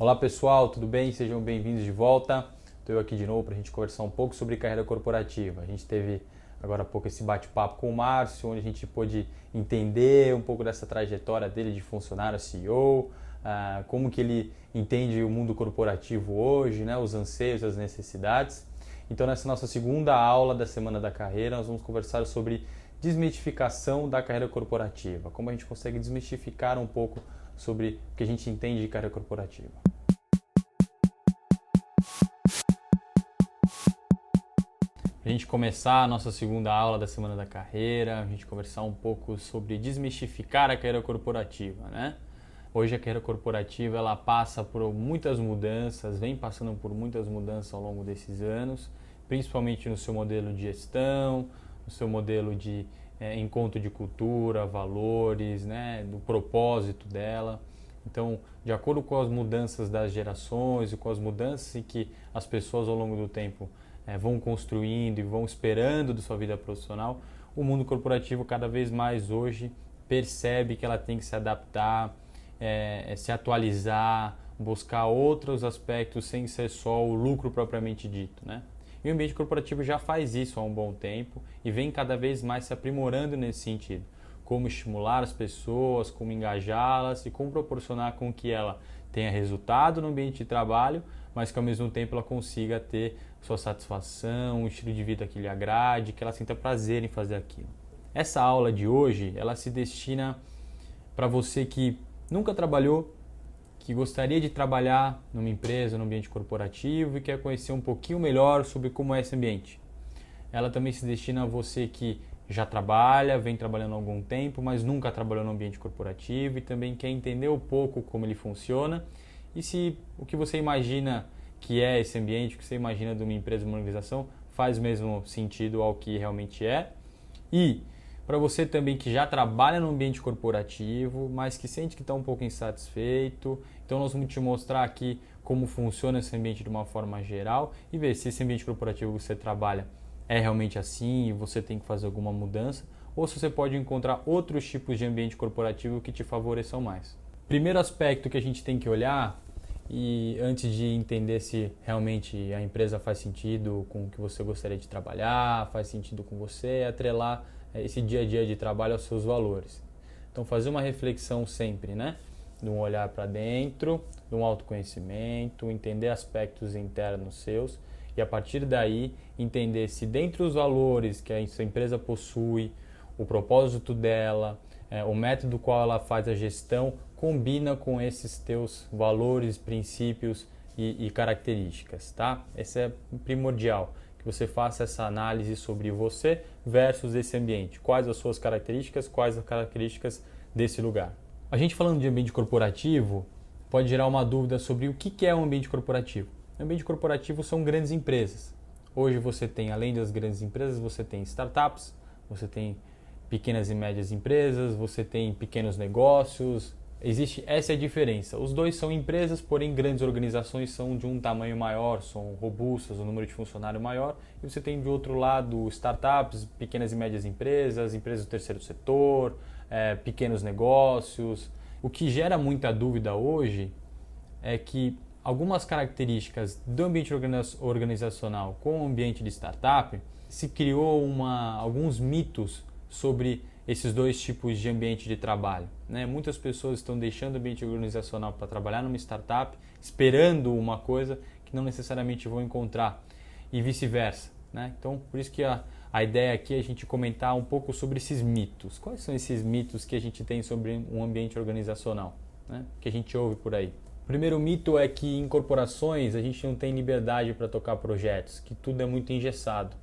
Olá pessoal, tudo bem? Sejam bem-vindos de volta. Estou eu aqui de novo para a gente conversar um pouco sobre carreira corporativa. A gente teve agora há pouco esse bate-papo com o Márcio, onde a gente pôde entender um pouco dessa trajetória dele de funcionário CEO, como que ele entende o mundo corporativo hoje, né, os anseios, as necessidades. Então nessa nossa segunda aula da Semana da Carreira, nós vamos conversar sobre desmistificação da carreira corporativa, como a gente consegue desmistificar um pouco sobre o que a gente entende de carreira corporativa. Para a gente começar a nossa segunda aula da Semana da Carreira, a gente conversar um pouco sobre desmistificar a carreira corporativa, né? Hoje a carreira corporativa ela passa por muitas mudanças, vem passando por muitas mudanças ao longo desses anos, principalmente no seu modelo de gestão, no seu modelo de encontro de cultura, valores, né, do propósito dela. Então, de acordo com as mudanças das gerações e com as mudanças que as pessoas ao longo do tempo vão construindo e vão esperando da sua vida profissional, o mundo corporativo cada vez mais hoje percebe que ela tem que se adaptar, se atualizar, buscar outros aspectos sem ser só o lucro propriamente dito, né? E o ambiente corporativo já faz isso há um bom tempo e vem cada vez mais se aprimorando nesse sentido. Como estimular as pessoas, como engajá-las e como proporcionar com que ela tenha resultado no ambiente de trabalho, mas que ao mesmo tempo ela consiga ter sua satisfação, um estilo de vida que lhe agrade, que ela sinta prazer em fazer aquilo. Essa aula de hoje, ela se destina para você que nunca trabalhou, que gostaria de trabalhar numa empresa, num ambiente corporativo e quer conhecer um pouquinho melhor sobre como é esse ambiente. Ela também se destina a você que já trabalha, vem trabalhando há algum tempo, mas nunca trabalhou no ambiente corporativo e também quer entender um pouco como ele funciona e se o que você imagina que é esse ambiente, o que você imagina de uma empresa, uma organização, faz mesmo sentido ao que realmente é. E para você também que já trabalha no ambiente corporativo, mas que sente que está um pouco insatisfeito, então nós vamos te mostrar aqui como funciona esse ambiente de uma forma geral e ver se esse ambiente corporativo que você trabalha é realmente assim e você tem que fazer alguma mudança, ou se você pode encontrar outros tipos de ambiente corporativo que te favoreçam mais. Primeiro aspecto que a gente tem que olhar, e antes de entender se realmente a empresa faz sentido com o que você gostaria de trabalhar, faz sentido com você, é atrelar esse dia a dia de trabalho aos seus valores. Então fazer uma reflexão sempre, né? De um olhar para dentro, de um autoconhecimento, entender aspectos internos seus e a partir daí entender se dentre os valores que a sua empresa possui, o propósito dela, o método qual ela faz a gestão, combina com esses teus valores, princípios e características, tá? Esse é primordial, que você faça essa análise sobre você versus esse ambiente. Quais as suas características, quais as características desse lugar. A gente falando de ambiente corporativo, pode gerar uma dúvida sobre o que é um ambiente corporativo. O ambiente corporativo são grandes empresas. Hoje você tem, além das grandes empresas, você tem startups, você tem pequenas e médias empresas, você tem pequenos negócios. Essa é a diferença. Os dois são empresas, porém grandes organizações são de um tamanho maior, são robustas, o número de funcionário maior. E você tem de outro lado startups, pequenas e médias empresas, empresas do terceiro setor, pequenos negócios. O que gera muita dúvida hoje é que algumas características do ambiente organizacional com o ambiente de startup se criou alguns mitos sobre esses dois tipos de ambiente de trabalho, né? Muitas pessoas estão deixando o ambiente organizacional para trabalhar numa startup, esperando uma coisa que não necessariamente vão encontrar e vice-versa, né? Então, por isso que a ideia aqui é a gente comentar um pouco sobre esses mitos. Quais são esses mitos que a gente tem sobre um ambiente organizacional, né? Que a gente ouve por aí. O primeiro mito é que em corporações a gente não tem liberdade para tocar projetos, que tudo é muito engessado.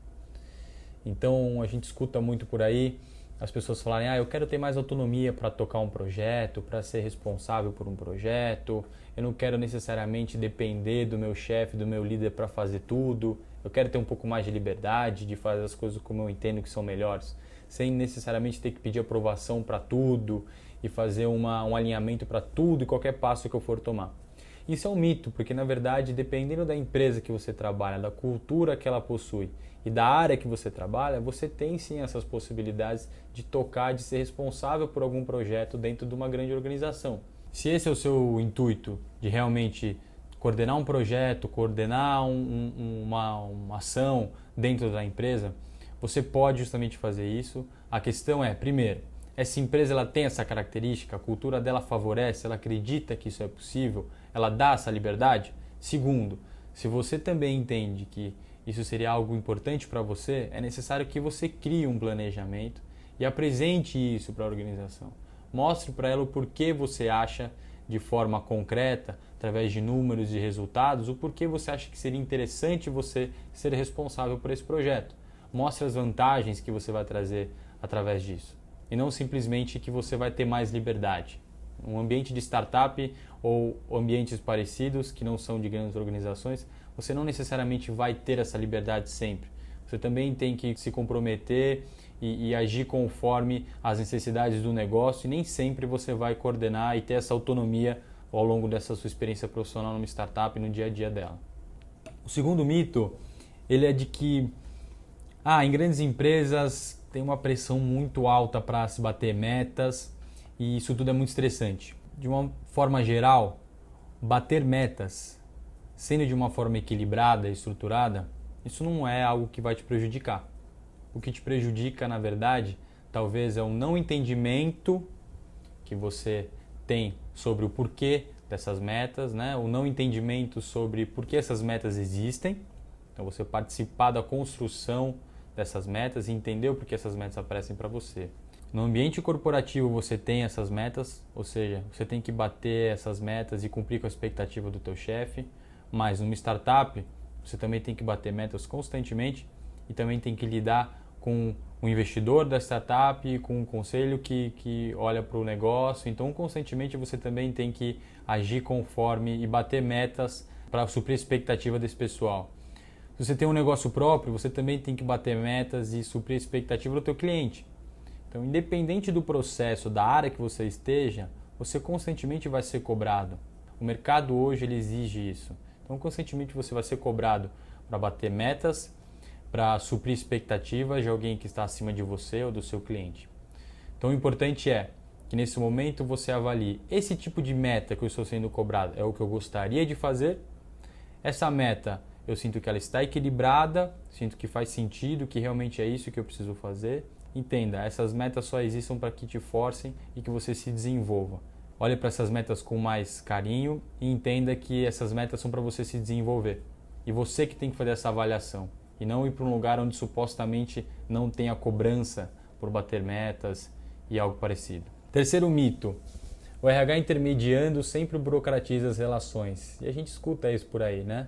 Então, a gente escuta muito por aí as pessoas falarem, eu quero ter mais autonomia para tocar um projeto, para ser responsável por um projeto, eu não quero necessariamente depender do meu chefe, do meu líder para fazer tudo, eu quero ter um pouco mais de liberdade, de fazer as coisas como eu entendo que são melhores, sem necessariamente ter que pedir aprovação para tudo e fazer um alinhamento para tudo e qualquer passo que eu for tomar. Isso é um mito, porque na verdade, dependendo da empresa que você trabalha, da cultura que ela possui e da área que você trabalha, você tem sim essas possibilidades de tocar, de ser responsável por algum projeto dentro de uma grande organização. Se esse é o seu intuito de realmente coordenar um projeto, coordenar uma ação dentro da empresa, você pode justamente fazer isso. A questão é, primeiro, essa empresa ela tem essa característica, a cultura dela favorece, ela acredita que isso é possível, ela dá essa liberdade? Segundo, se você também entende que isso seria algo importante para você, é necessário que você crie um planejamento e apresente isso para a organização. Mostre para ela o porquê você acha, de forma concreta, através de números e resultados, o porquê você acha que seria interessante você ser responsável por esse projeto. Mostre as vantagens que você vai trazer através disso. E não simplesmente que você vai ter mais liberdade. Um ambiente de startup ou ambientes parecidos, que não são de grandes organizações, você não necessariamente vai ter essa liberdade sempre. Você também tem que se comprometer e agir conforme as necessidades do negócio, e nem sempre você vai coordenar e ter essa autonomia ao longo dessa sua experiência profissional numa startup e no dia a dia dela. O segundo mito, ele é de que em grandes empresas tem uma pressão muito alta para se bater metas e isso tudo é muito estressante. De uma forma geral, bater metas, sendo de uma forma equilibrada e estruturada, isso não é algo que vai te prejudicar. O que te prejudica, na verdade, talvez é o não entendimento que você tem sobre o porquê dessas metas, né? O não entendimento sobre por que essas metas existem. Então, você participar da construção dessas metas e entender o porquê essas metas aparecem para você. No ambiente corporativo você tem essas metas, ou seja, você tem que bater essas metas e cumprir com a expectativa do teu chefe, mas numa startup você também tem que bater metas constantemente e também tem que lidar com o investidor da startup, com o conselho que olha para o negócio. Então, constantemente você também tem que agir conforme e bater metas para suprir a expectativa desse pessoal. Se você tem um negócio próprio, você também tem que bater metas e suprir a expectativa do teu cliente. Então, independente do processo, da área que você esteja, você constantemente vai ser cobrado. O mercado hoje ele exige isso. Então, constantemente você vai ser cobrado para bater metas, para suprir expectativas de alguém que está acima de você ou do seu cliente. Então, o importante é que nesse momento você avalie esse tipo de meta que eu estou sendo cobrado é o que eu gostaria de fazer. Essa meta eu sinto que ela está equilibrada, sinto que faz sentido, que realmente é isso que eu preciso fazer. Entenda, essas metas só existem para que te forcem e que você se desenvolva. Olhe para essas metas com mais carinho e entenda que essas metas são para você se desenvolver. E você que tem que fazer essa avaliação. E não ir para um lugar onde supostamente não tem a cobrança por bater metas e algo parecido. Terceiro mito. O RH intermediando sempre burocratiza as relações. E a gente escuta isso por aí, né?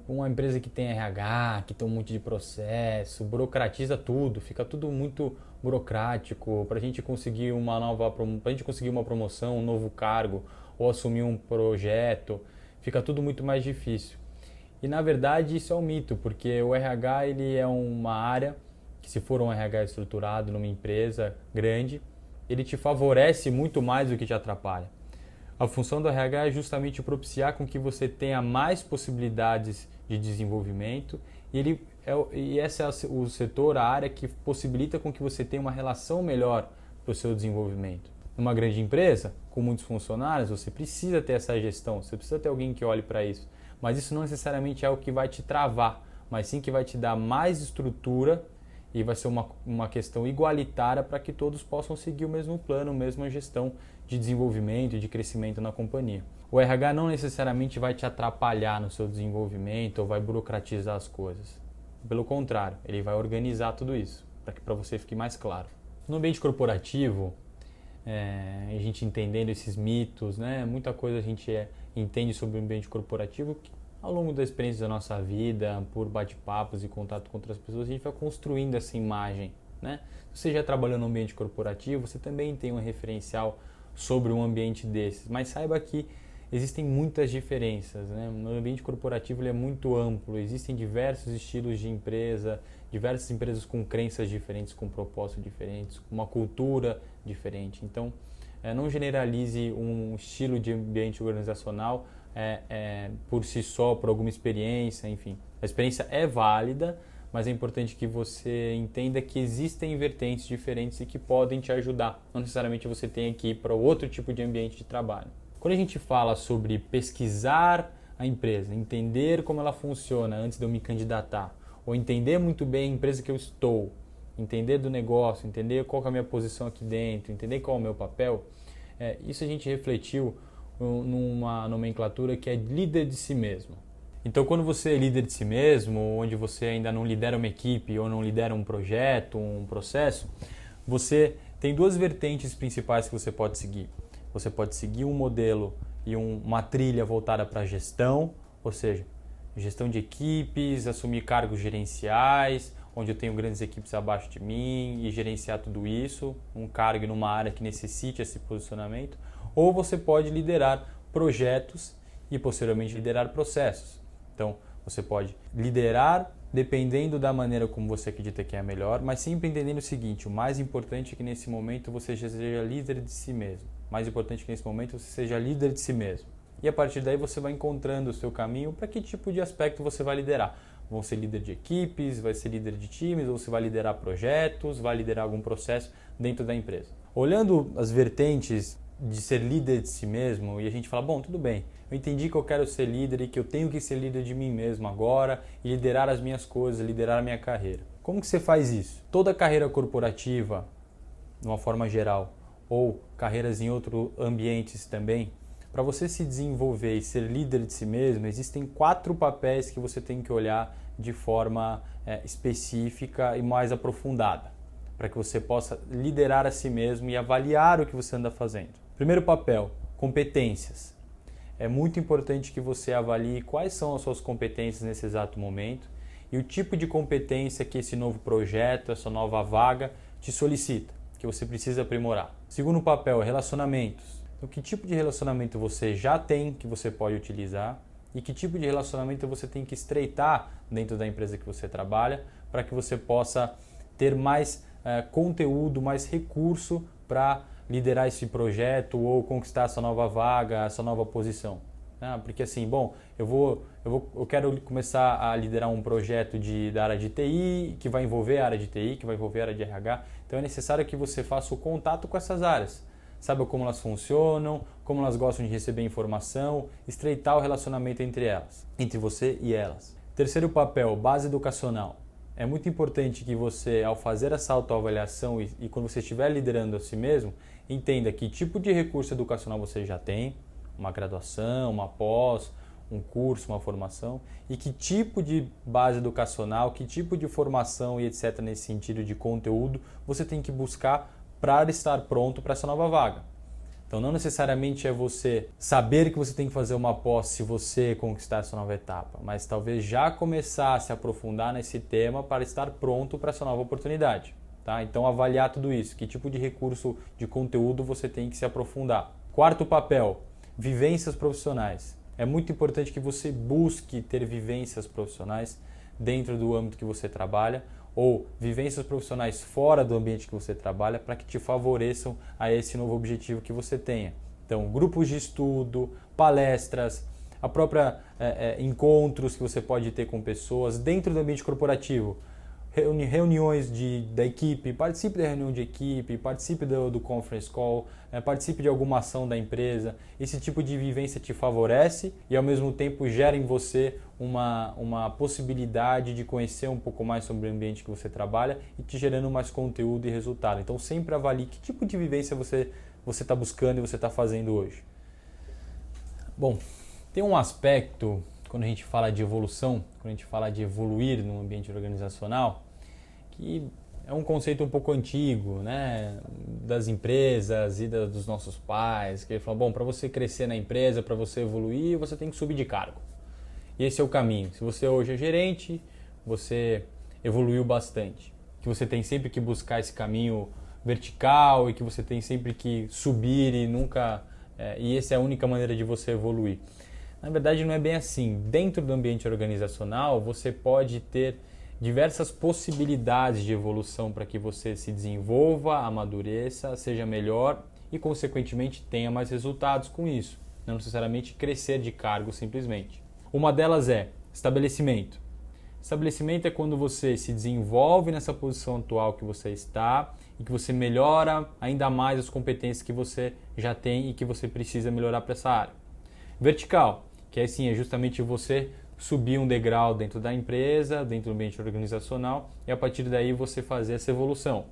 Uma empresa que tem RH, que tem um monte de processo, burocratiza tudo, fica tudo muito burocrático. Para a gente conseguir uma promoção, um novo cargo ou assumir um projeto, fica tudo muito mais difícil. E na verdade isso é um mito, porque o RH ele é uma área que, se for um RH estruturado numa empresa grande, ele te favorece muito mais do que te atrapalha. A função do RH é justamente propiciar com que você tenha mais possibilidades de desenvolvimento e esse é o setor, a área que possibilita com que você tenha uma relação melhor para o seu desenvolvimento. Numa grande empresa, com muitos funcionários, você precisa ter essa gestão, você precisa ter alguém que olhe para isso. Mas isso não necessariamente é o que vai te travar, mas sim que vai te dar mais estrutura e vai ser uma questão igualitária para que todos possam seguir o mesmo plano, a mesma gestão de desenvolvimento e de crescimento na companhia. O RH não necessariamente vai te atrapalhar no seu desenvolvimento ou vai burocratizar as coisas. Pelo contrário, ele vai organizar tudo isso, para que para você fique mais claro. No ambiente corporativo, a gente entendendo esses mitos, né? Muita coisa a gente entende sobre o ambiente corporativo que, ao longo da experiência da nossa vida, por bate-papos e contato com outras pessoas, a gente vai construindo essa imagem, né? Se você já trabalhou no ambiente corporativo, você também tem um referencial sobre um ambiente desses, mas saiba que existem muitas diferenças, né? No ambiente corporativo ele é muito amplo, existem diversos estilos de empresa, diversas empresas com crenças diferentes, com propósitos diferentes, com uma cultura diferente. Então, não generalize um estilo de ambiente organizacional por si só, por alguma experiência, enfim. A experiência é válida, mas é importante que você entenda que existem vertentes diferentes e que podem te ajudar. Não necessariamente você tem que ir para outro tipo de ambiente de trabalho. Quando a gente fala sobre pesquisar a empresa, entender como ela funciona antes de eu me candidatar, ou entender muito bem a empresa que eu estou, entender do negócio, entender qual é a minha posição aqui dentro, entender qual é o meu papel, isso a gente refletiu numa nomenclatura que é líder de si mesmo. Então, quando você é líder de si mesmo, onde você ainda não lidera uma equipe ou não lidera um projeto, um processo, você tem duas vertentes principais que você pode seguir. Você pode seguir um modelo e uma trilha voltada para a gestão, ou seja, gestão de equipes, assumir cargos gerenciais, onde eu tenho grandes equipes abaixo de mim e gerenciar tudo isso, um cargo numa área que necessite esse posicionamento. Ou você pode liderar projetos e posteriormente liderar processos. Então, você pode liderar dependendo da maneira como você acredita que é melhor, mas sempre entendendo o seguinte: o mais importante é que nesse momento você seja líder de si mesmo. O mais importante é que nesse momento você seja líder de si mesmo. E a partir daí você vai encontrando o seu caminho para que tipo de aspecto você vai liderar. Vão ser líder de equipes, vai ser líder de times, ou você vai liderar projetos, vai liderar algum processo dentro da empresa. Olhando as vertentes de ser líder de si mesmo, e a gente fala, bom, tudo bem, eu entendi que eu quero ser líder e que eu tenho que ser líder de mim mesmo agora e liderar as minhas coisas, liderar a minha carreira. Como que você faz isso? Toda carreira corporativa, de uma forma geral, ou carreiras em outros ambientes também, para você se desenvolver e ser líder de si mesmo, existem 4 papéis que você tem que olhar de forma específica e mais aprofundada, para que você possa liderar a si mesmo e avaliar o que você anda fazendo. Primeiro papel, competências. É muito importante que você avalie quais são as suas competências nesse exato momento e o tipo de competência que esse novo projeto, essa nova vaga te solicita, que você precisa aprimorar. Segundo papel, relacionamentos. Então, que tipo de relacionamento você já tem que você pode utilizar e que tipo de relacionamento você tem que estreitar dentro da empresa que você trabalha para que você possa ter mais conteúdo, mais recurso para liderar esse projeto ou conquistar essa nova vaga, essa nova posição. Porque assim, bom, eu quero começar a liderar um projeto da área de TI, que vai envolver a área de TI, que vai envolver a área de RH, então é necessário que você faça o contato com essas áreas. Saiba como elas funcionam, como elas gostam de receber informação, estreitar o relacionamento entre elas, entre você e elas. Terceiro papel, base educacional. É muito importante que você, ao fazer essa autoavaliação e quando você estiver liderando a si mesmo, entenda que tipo de recurso educacional você já tem, uma graduação, uma pós, um curso, uma formação, e que tipo de base educacional, que tipo de formação e etc. nesse sentido de conteúdo você tem que buscar para estar pronto para essa nova vaga. Então não necessariamente é você saber que você tem que fazer uma pós se você conquistar essa nova etapa, mas talvez já começar a se aprofundar nesse tema para estar pronto para essa nova oportunidade. Tá? Então avaliar tudo isso, que tipo de recurso de conteúdo você tem que se aprofundar. Quarto papel, vivências profissionais. É muito importante que você busque ter vivências profissionais dentro do âmbito que você trabalha ou vivências profissionais fora do ambiente que você trabalha para que te favoreçam a esse novo objetivo que você tenha. Então, grupos de estudo, palestras, a própria encontros que você pode ter com pessoas dentro do ambiente corporativo, reuniões da equipe, participe da reunião de equipe, participe do conference call, participe de alguma ação da empresa. Esse tipo de vivência te favorece e ao mesmo tempo gera em você uma possibilidade de conhecer um pouco mais sobre o ambiente que você trabalha e te gerando mais conteúdo e resultado. Então sempre avalie que tipo de vivência você está buscando e você está fazendo hoje. Bom, tem um aspecto quando a gente fala de evolução, quando a gente fala de evoluir no ambiente organizacional, que é um conceito um pouco antigo, né, das empresas e dos nossos pais, que ele fala, bom, para você crescer na empresa, para você evoluir, você tem que subir de cargo. E esse é o caminho. Se você hoje é gerente, você evoluiu bastante. Que você tem sempre que buscar esse caminho vertical e que você tem sempre que subir e nunca... e essa é a única maneira de você evoluir. Na verdade, não é bem assim. Dentro do ambiente organizacional, você pode ter diversas possibilidades de evolução para que você se desenvolva, amadureça, seja melhor e, consequentemente, tenha mais resultados com isso. Não necessariamente crescer de cargo simplesmente. Uma delas é estabelecimento. Estabelecimento é quando você se desenvolve nessa posição atual que você está e que você melhora ainda mais as competências que você já tem e que você precisa melhorar para essa área. Vertical, que aí sim é justamente você subir um degrau dentro da empresa, dentro do ambiente organizacional e a partir daí você fazer essa evolução.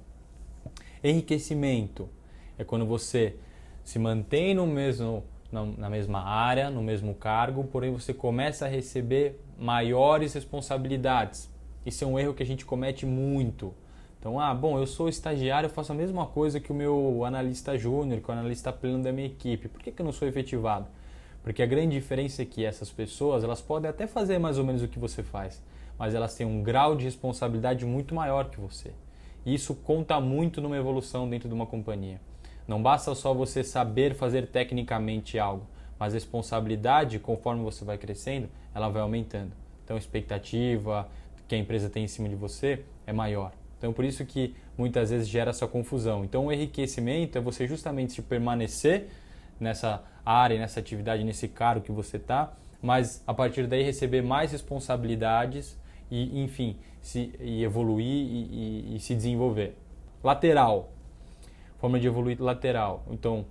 Enriquecimento é quando você se mantém na mesma área, no mesmo cargo, porém você começa a receber maiores responsabilidades. Isso é um erro que a gente comete muito. Então, eu sou estagiário, eu faço a mesma coisa que o meu analista júnior, que o analista pleno da minha equipe. Por que eu não sou efetivado? Porque a grande diferença é que essas pessoas, elas podem até fazer mais ou menos o que você faz, mas elas têm um grau de responsabilidade muito maior que você. E isso conta muito numa evolução dentro de uma companhia. Não basta só você saber fazer tecnicamente algo, mas a responsabilidade, conforme você vai crescendo, ela vai aumentando. Então a expectativa que a empresa tem em cima de você é maior. Então por isso que muitas vezes gera essa confusão. Então o enriquecimento é você justamente se permanecer nessa área, nessa atividade, nesse cargo que você está, mas a partir daí receber mais responsabilidades e, enfim, evoluir e se desenvolver. Lateral, forma de evoluir lateral. Então,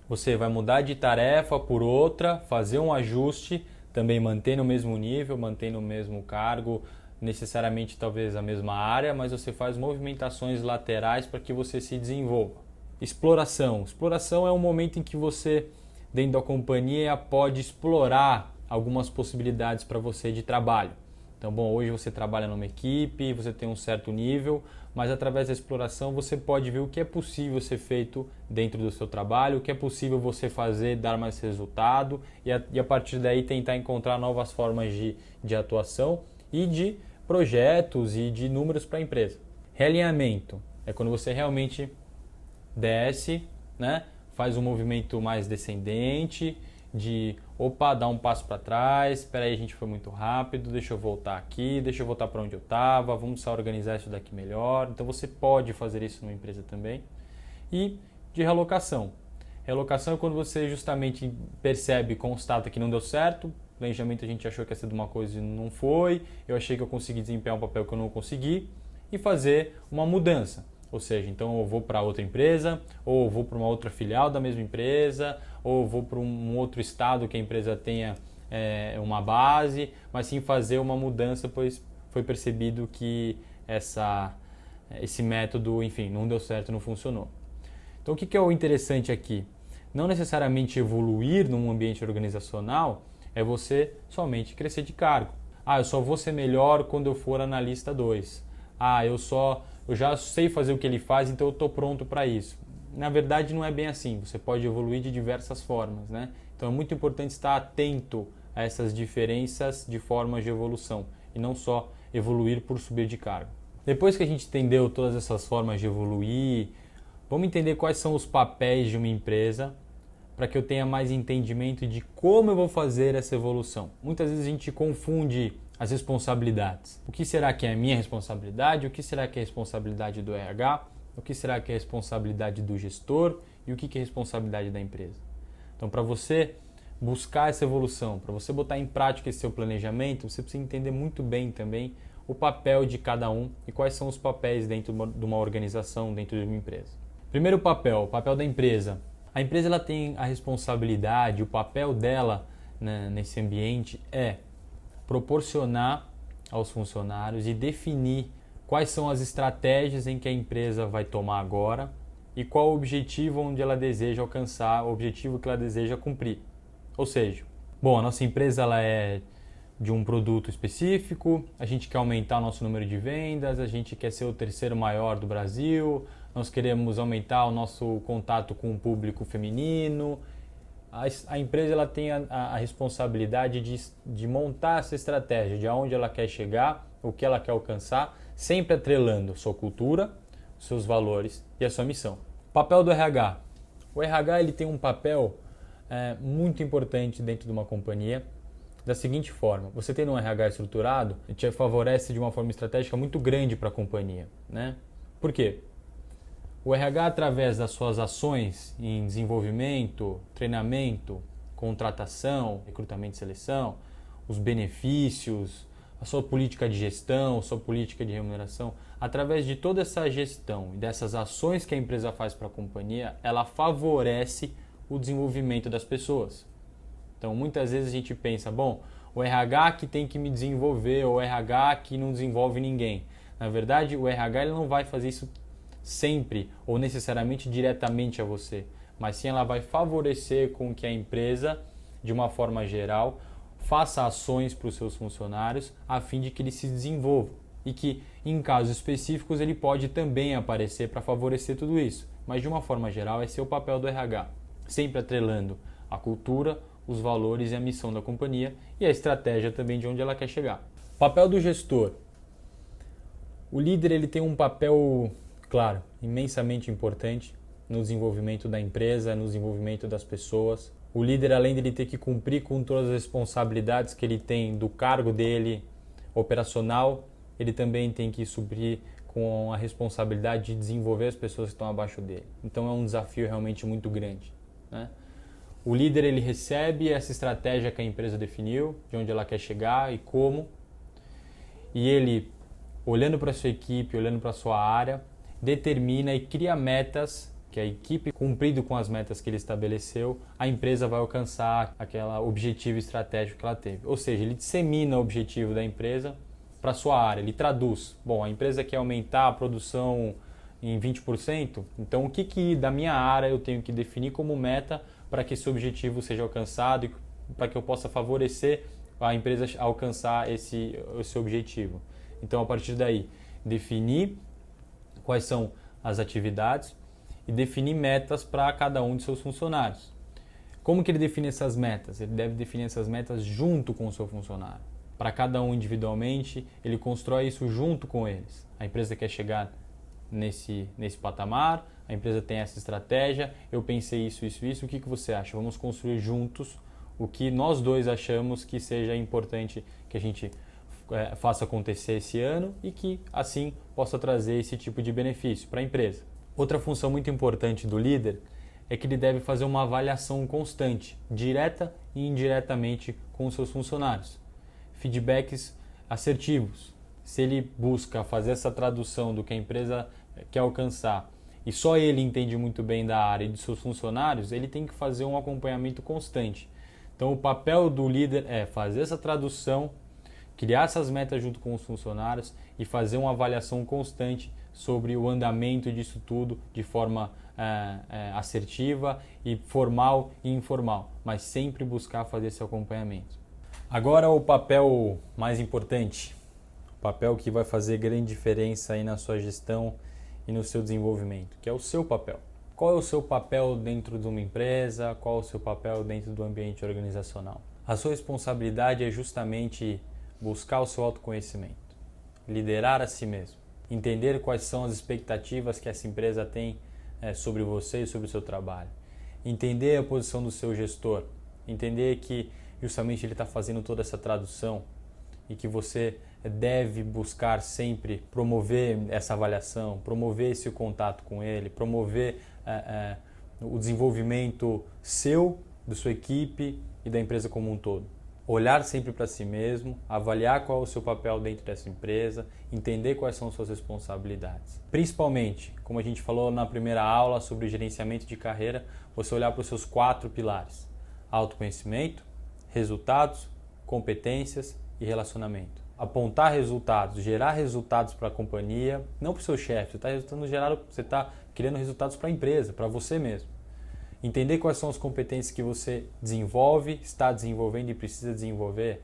você vai mudar de tarefa por outra, fazer um ajuste, também manter no mesmo nível, manter no mesmo cargo, necessariamente talvez a mesma área, mas você faz movimentações laterais para que você se desenvolva. Exploração. Exploração é um momento em que você, dentro da companhia, pode explorar algumas possibilidades para você de trabalho. Então, hoje você trabalha numa equipe, você tem um certo nível, mas através da exploração você pode ver o que é possível ser feito dentro do seu trabalho, o que é possível você fazer, dar mais resultado e a partir daí tentar encontrar novas formas de atuação e de projetos e de números para a empresa. Realinhamento é quando você realmente desce, né? Faz um movimento mais descendente, dá um passo para trás, espera aí, a gente foi muito rápido, deixa eu voltar aqui, deixa eu voltar para onde eu estava, vamos só organizar isso daqui melhor. Então você pode fazer isso numa empresa também. E de realocação. Realocação é quando você justamente percebe, constata que não deu certo, planejamento a gente achou que ia ser de uma coisa e não foi, eu achei que eu consegui desempenhar um papel que eu não consegui, e fazer uma mudança. Ou seja, então eu vou para outra empresa, ou eu vou para uma outra filial da mesma empresa, ou eu vou para um outro estado que a empresa tenha uma base, mas sim fazer uma mudança, pois foi percebido que esse método, enfim, não deu certo, não funcionou. Então o que é o interessante aqui? Não necessariamente evoluir num ambiente organizacional é você somente crescer de cargo. Eu só vou ser melhor quando eu for analista 2. Eu já sei fazer o que ele faz, então eu estou pronto para isso. Na verdade, não é bem assim. Você pode evoluir de diversas formas, né? Então é muito importante estar atento a essas diferenças de formas de evolução e não só evoluir por subir de cargo. Depois que a gente entendeu todas essas formas de evoluir, vamos entender quais são os papéis de uma empresa para que eu tenha mais entendimento de como eu vou fazer essa evolução. Muitas vezes a gente confunde as responsabilidades. O que será que é a minha responsabilidade? O que será que é a responsabilidade do RH? O que será que é a responsabilidade do gestor? E o que é a responsabilidade da empresa? Então, para você buscar essa evolução, para você botar em prática esse seu planejamento, você precisa entender muito bem também o papel de cada um e quais são os papéis dentro de uma organização, dentro de uma empresa. Primeiro papel, o papel da empresa. A empresa ela tem a responsabilidade, o papel dela, né, nesse ambiente é proporcionar aos funcionários e definir quais são as estratégias em que a empresa vai tomar agora e qual o objetivo onde ela deseja alcançar, o objetivo que ela deseja cumprir. Ou seja, a nossa empresa ela é de um produto específico, a gente quer aumentar o nosso número de vendas, a gente quer ser o terceiro maior do Brasil, nós queremos aumentar o nosso contato com o público feminino. A empresa ela tem a responsabilidade de montar essa estratégia, de aonde ela quer chegar, o que ela quer alcançar, sempre atrelando sua cultura, seus valores e a sua missão. Papel do RH. O RH ele tem um papel muito importante dentro de uma companhia, da seguinte forma: você tendo um RH estruturado, te favorece de uma forma estratégica muito grande para a companhia, né? Por quê? O RH, através das suas ações em desenvolvimento, treinamento, contratação, recrutamento e seleção, os benefícios, a sua política de gestão, a sua política de remuneração, através de toda essa gestão e dessas ações que a empresa faz para a companhia, ela favorece o desenvolvimento das pessoas. Então, muitas vezes a gente pensa, bom, o RH que tem que me desenvolver, ou o RH que não desenvolve ninguém. Na verdade, o RH ele não vai fazer isso sempre ou necessariamente diretamente a você, mas sim ela vai favorecer com que a empresa, de uma forma geral, faça ações para os seus funcionários a fim de que eles se desenvolvam e que, em casos específicos, ele pode também aparecer para favorecer tudo isso. Mas, de uma forma geral, esse é o papel do RH, sempre atrelando a cultura, os valores e a missão da companhia e a estratégia também de onde ela quer chegar. Papel do gestor. O líder ele tem um papel, claro, imensamente importante no desenvolvimento da empresa, no desenvolvimento das pessoas. O líder, além de ele ter que cumprir com todas as responsabilidades que ele tem do cargo dele operacional, ele também tem que suprir com a responsabilidade de desenvolver as pessoas que estão abaixo dele. Então é um desafio realmente muito grande, né? O líder ele recebe essa estratégia que a empresa definiu, de onde ela quer chegar e como, e ele, olhando para a sua equipe, olhando para a sua área, determina e cria metas que a equipe, cumprindo com as metas que ele estabeleceu, a empresa vai alcançar aquele objetivo estratégico que ela teve. Ou seja, ele dissemina o objetivo da empresa para a sua área, ele traduz. Bom, a empresa quer aumentar a produção em 20%, então o que da minha área eu tenho que definir como meta para que esse objetivo seja alcançado e para que eu possa favorecer a empresa a alcançar esse objetivo. Então, a partir daí, definir quais são as atividades e definir metas para cada um de seus funcionários. Como que ele define essas metas? Ele deve definir essas metas junto com o seu funcionário. Para cada um individualmente, ele constrói isso junto com eles. A empresa quer chegar nesse patamar, a empresa tem essa estratégia, eu pensei isso, o que você acha? Vamos construir juntos o que nós dois achamos que seja importante que a gente faça acontecer esse ano e que assim possa trazer esse tipo de benefício para a empresa. Outra função muito importante do líder é que ele deve fazer uma avaliação constante, direta e indiretamente com os seus funcionários. Feedbacks assertivos. Se ele busca fazer essa tradução do que a empresa quer alcançar e só ele entende muito bem da área e de seus funcionários, ele tem que fazer um acompanhamento constante. Então o papel do líder é fazer essa tradução, criar essas metas junto com os funcionários e fazer uma avaliação constante sobre o andamento disso tudo de forma assertiva e formal e informal, mas sempre buscar fazer esse acompanhamento. Agora o papel mais importante, o papel que vai fazer grande diferença aí na sua gestão e no seu desenvolvimento, que é o seu papel. Qual é o seu papel dentro de uma empresa? Qual é o seu papel dentro do ambiente organizacional? A sua responsabilidade é justamente buscar o seu autoconhecimento, liderar a si mesmo, entender quais são as expectativas que essa empresa tem sobre você e sobre o seu trabalho, entender a posição do seu gestor, entender que justamente ele está fazendo toda essa tradução e que você deve buscar sempre promover essa avaliação, promover esse contato com ele, promover o desenvolvimento seu, da sua equipe e da empresa como um todo. Olhar sempre para si mesmo, avaliar qual é o seu papel dentro dessa empresa, entender quais são suas responsabilidades. Principalmente, como a gente falou na primeira aula sobre gerenciamento de carreira, você olhar para os seus 4 pilares: autoconhecimento, resultados, competências e relacionamento. Apontar resultados, gerar resultados para a companhia, não para o seu chefe, você está criando resultados para a empresa, para você mesmo. Entender quais são as competências que você desenvolve, está desenvolvendo e precisa desenvolver,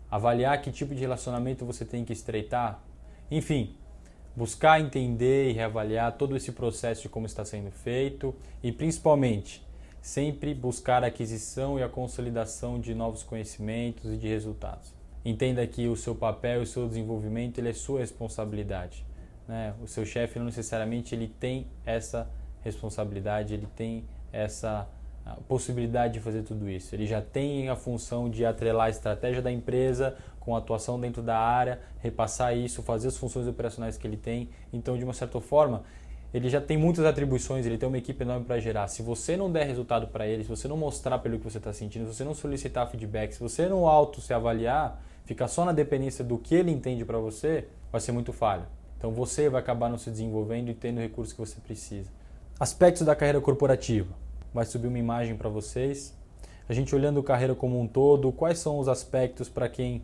avaliar que tipo de relacionamento você tem que estreitar, enfim, buscar entender e reavaliar todo esse processo de como está sendo feito e principalmente sempre buscar a aquisição e a consolidação de novos conhecimentos e de resultados. Entenda que o seu papel e o seu desenvolvimento ele é sua responsabilidade, né? O seu chefe não necessariamente ele tem essa responsabilidade, ele tem essa possibilidade de fazer tudo isso. Ele já tem a função de atrelar a estratégia da empresa com a atuação dentro da área, repassar isso, fazer as funções operacionais que ele tem. Então, de uma certa forma, ele já tem muitas atribuições, ele tem uma equipe enorme para gerar. Se você não der resultado para ele, se você não mostrar pelo que você está sentindo, se você não solicitar feedback, se você não se avaliar, ficar só na dependência do que ele entende para você, vai ser muito falho. Então você vai acabar não se desenvolvendo e tendo o recurso que você precisa. Aspectos da carreira corporativa. Vai subir uma imagem para vocês. A gente olhando a carreira como um todo, quais são os aspectos para quem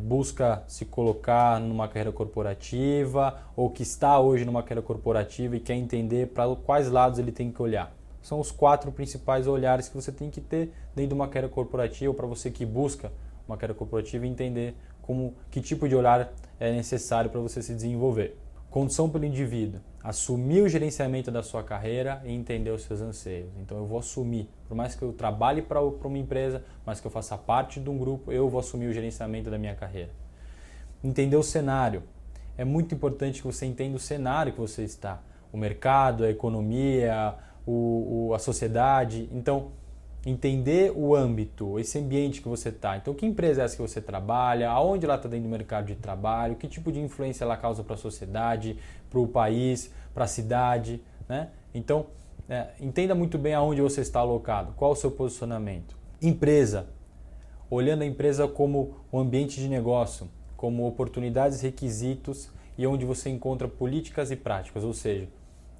busca se colocar numa carreira corporativa ou que está hoje numa carreira corporativa e quer entender para quais lados ele tem que olhar. São os 4 principais olhares que você tem que ter dentro de uma carreira corporativa para você que busca uma carreira corporativa e entender que tipo de olhar é necessário para você se desenvolver. Condução pelo indivíduo. Assumir o gerenciamento da sua carreira e entender os seus anseios. Então eu vou assumir, por mais que eu trabalhe para uma empresa, mas que eu faça parte de um grupo, eu vou assumir o gerenciamento da minha carreira. Entender o cenário. É muito importante que você entenda o cenário que você está. O mercado, a economia, a sociedade. Então, entender o âmbito, esse ambiente que você está. Então, que empresa é essa que você trabalha? Aonde ela está dentro do mercado de trabalho? Que tipo de influência ela causa para a sociedade, para o país, para a cidade, né? Então, entenda muito bem aonde você está alocado, qual o seu posicionamento. Empresa, olhando a empresa como um ambiente de negócio, como oportunidades, requisitos e onde você encontra políticas e práticas, ou seja,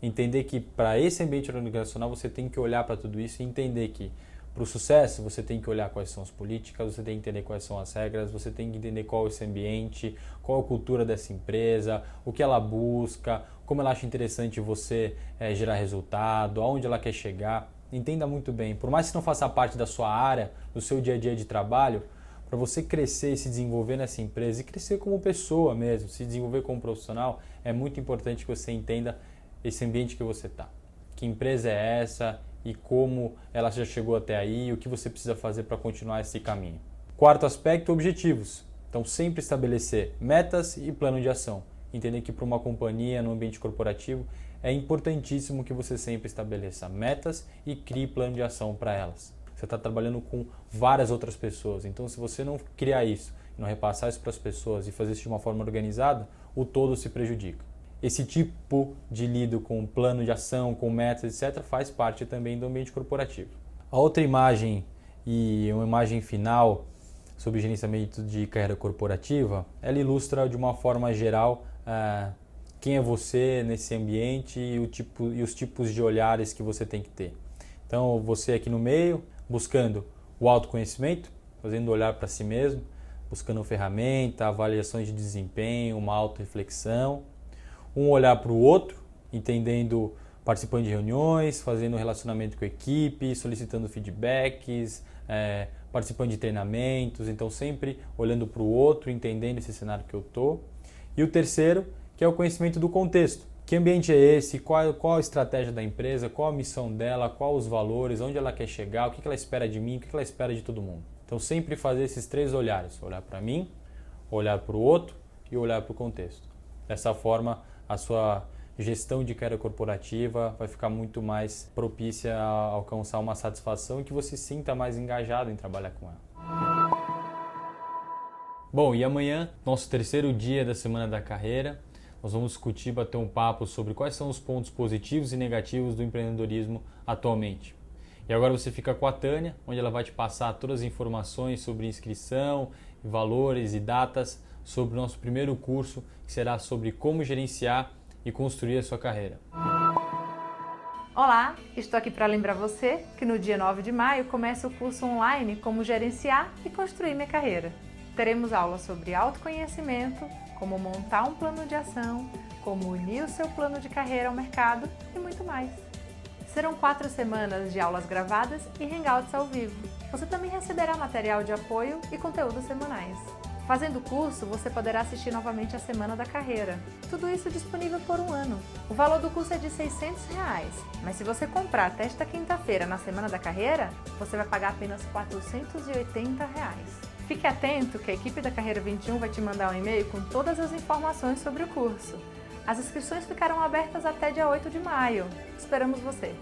entender que para esse ambiente organizacional você tem que olhar para tudo isso e entender que para o sucesso você tem que olhar quais são as políticas, você tem que entender quais são as regras, você tem que entender qual é esse ambiente, qual a cultura dessa empresa, o que ela busca, como ela acha interessante você gerar resultado, aonde ela quer chegar. Entenda muito bem, por mais que não faça parte da sua área, do seu dia a dia de trabalho, para você crescer e se desenvolver nessa empresa e crescer como pessoa mesmo, se desenvolver como profissional, é muito importante que você entenda esse ambiente que você está. Que empresa é essa e como ela já chegou até aí e o que você precisa fazer para continuar esse caminho. 4º aspecto, objetivos. Então sempre estabelecer metas e plano de ação. Entender que para uma companhia, no ambiente corporativo, é importantíssimo que você sempre estabeleça metas e crie plano de ação para elas. Você está trabalhando com várias outras pessoas, então se você não criar isso, não repassar isso para as pessoas e fazer isso de uma forma organizada, o todo se prejudica. Esse tipo de lido com plano de ação, com metas, etc., faz parte também do ambiente corporativo. A outra imagem e uma imagem final sobre gerenciamento de carreira corporativa, ela ilustra de uma forma geral quem é você nesse ambiente e os tipos de olhares que você tem que ter. Então, você aqui no meio, buscando o autoconhecimento, fazendo olhar para si mesmo, buscando ferramenta, avaliações de desempenho, uma autorreflexão. Um olhar para o outro, entendendo, participando de reuniões, fazendo relacionamento com a equipe, solicitando feedbacks, participando de treinamentos, então sempre olhando para o outro, entendendo esse cenário que eu estou. E o terceiro, que é o conhecimento do contexto. Que ambiente é esse? Qual a estratégia da empresa? Qual a missão dela? Qual os valores? Onde ela quer chegar? O que ela espera de mim? O que ela espera de todo mundo? Então sempre fazer esses 3 olhares, olhar para mim, olhar para o outro e olhar para o contexto. Dessa forma, a sua gestão de carreira corporativa vai ficar muito mais propícia a alcançar uma satisfação e que você se sinta mais engajado em trabalhar com ela. Bom, e amanhã, nosso 3º dia da Semana da Carreira, nós vamos discutir, bater um papo sobre quais são os pontos positivos e negativos do empreendedorismo atualmente. E agora você fica com a Tânia, onde ela vai te passar todas as informações sobre inscrição, valores e datas sobre o nosso primeiro curso, que será sobre como gerenciar e construir a sua carreira. Olá, estou aqui para lembrar você que no dia 9 de maio começa o curso online Como Gerenciar e Construir Minha Carreira. Teremos aulas sobre autoconhecimento, como montar um plano de ação, como unir o seu plano de carreira ao mercado e muito mais. Serão 4 semanas de aulas gravadas e hangouts ao vivo. Você também receberá material de apoio e conteúdos semanais. Fazendo o curso, você poderá assistir novamente a Semana da Carreira. Tudo isso disponível por 1 ano. O valor do curso é de R$ 600, mas se você comprar até esta quinta-feira na Semana da Carreira, você vai pagar apenas R$ 480. Fique atento que a equipe da Carreira 21 vai te mandar um e-mail com todas as informações sobre o curso. As inscrições ficarão abertas até dia 8 de maio. Esperamos você!